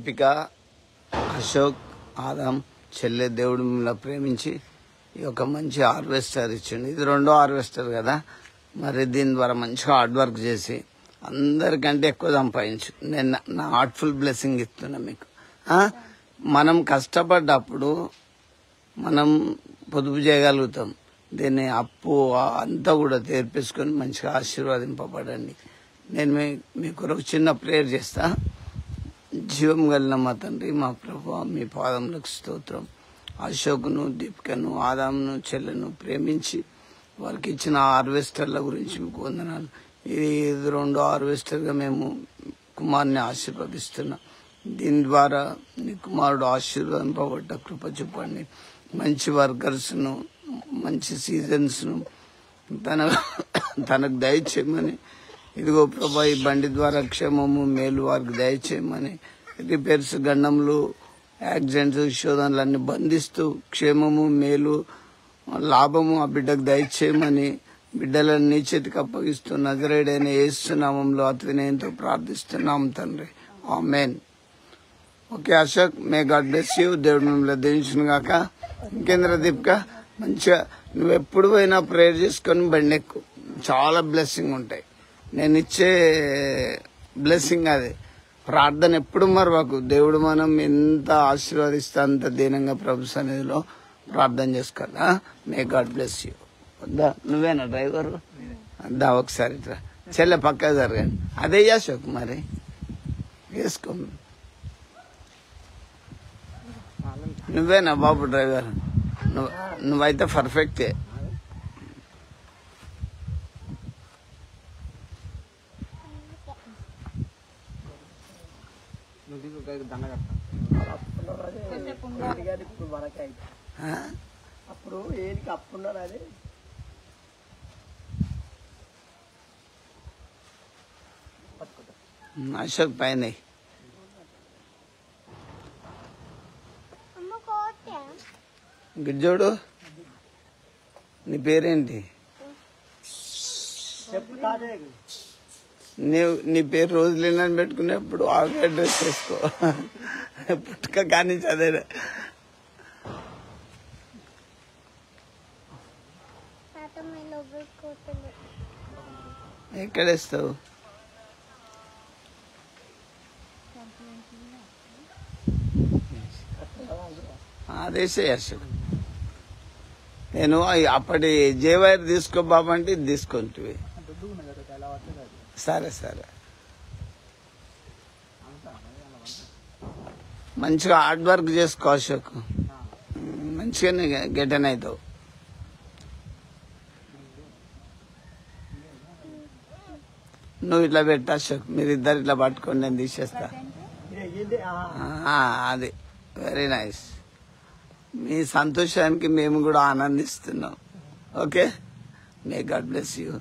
దీపిక, అశోక్, ఆదాం చెల్లె దేవుడు మిమ్మల్ని ప్రేమించి ఈ యొక్క మంచి హార్వెస్టర్ ఇచ్చిండు. ఇది రెండో హార్వెస్టర్ కదా, మరి దీని ద్వారా మంచిగా హార్డ్ వర్క్ చేసి అందరికంటే ఎక్కువ సంపాదించు. నేను నా హార్ట్ఫుల్ బ్లెస్సింగ్ ఇస్తున్నా మీకు. మనం కష్టపడ్డప్పుడు మనం పొదుపు చేయగలుగుతాం. దీన్ని అప్పు అంతా కూడా తీర్పేసుకొని మంచిగా ఆశీర్వాదింపబడండి. నేను మీ కొరకు చిన్న ప్రేయర్ చేస్తా. జీవం కలిగిన మా తండ్రి, మా ప్రభువా, మీ పాదములకు స్తోత్రం. అశోక్ను, దీపికను, ఆదాంను చెల్లెను ప్రేమించి వారికి ఇచ్చిన హార్వెస్టర్ల గురించి మీకు వందనాలు. ఇది రెండో హార్వెస్టర్గా మేము కుమారుని ఆశీర్వదిస్తున్నాం. దీని ద్వారా నీ కుమారుడు ఆశీర్వదింపబడ్డ కృప చూపండి. మంచి వర్కర్స్ను, మంచి సీజన్స్ను తనకు దయచేయమని, ఇదిగో ప్రభా ఈ బండి ద్వారా క్షేమము మేలు వారికి దయచేయమని, రిపేర్స్, గండములు, యాక్సిడెంట్స్, శోధనలన్నీ బంధిస్తూ క్షేమము మేలు లాభము ఆ బిడ్డకు దయచేయమని బిడ్డలను నీ చేతికి అప్పగిస్తూ నజరేయుడైన యేసు నామములో అతి వినయంతో ప్రార్థిస్తున్నాం తండ్రి, amen. Okay Ashok, may god bless you. దేవుడు మిమ్మల్ని దీవించును గాక. ఇంకేంద్ర దీపిక, మంచిగా నువ్వు ఎప్పుడు పోయినా ప్రేయర్ చేసుకొని బండి ఎక్కు, చాలా బ్లెస్సింగ్ ఉంటాయి. నేను ఇచ్చే బ్లెస్సింగ్ అది. ప్రార్థన ఎప్పుడు మరవకు. దేవుడు మనం ఎంత ఆశీర్వదిస్తే అంత దీనంగా ప్రభు సన్నిధిలో ప్రార్థన చేసుకోవాలా. మే గాడ్ బ్లెస్ యూ. వద్దా, నువ్వేనా డ్రైవరు? వద్దా, ఒకసారి చెల్లె పక్క జరగండి. అదే అశోక్, మరి వేసుకో. నువ్వేనా బాబు డ్రైవర్? నువ్వైతే పర్ఫెక్టే. అప్పుడు ఏదికి అప్పున్నారు అది అశోక్ పైన గిజ్జోడు. నీ పేరేంటి? నీ పేరు రోజు లేనని పెట్టుకునేప్పుడు ఆ అడ్రస్ చేసుకో. పుట్టుక కానీ చదివే ఎక్కడేస్తావు? అదేసే అసలు నేను అప్పటి జేవైర్ తీసుకో బాబు అంటే ఇది తీసుకుంటే. సరే సరే, మంచిగా హార్డ్ వర్క్ చేసుకో అశోక్, మంచిగానే గెటన్ అవుతావు. నువ్వు ఇట్లా పెట్టు అశోక్, మీరిద్దరు ఇట్లా పట్టుకొని నేను తీసేస్తా. అది వెరీ నైస్. మీ సంతోషానికి మేము కూడా ఆనందిస్తున్నాం. Okay, may god bless you.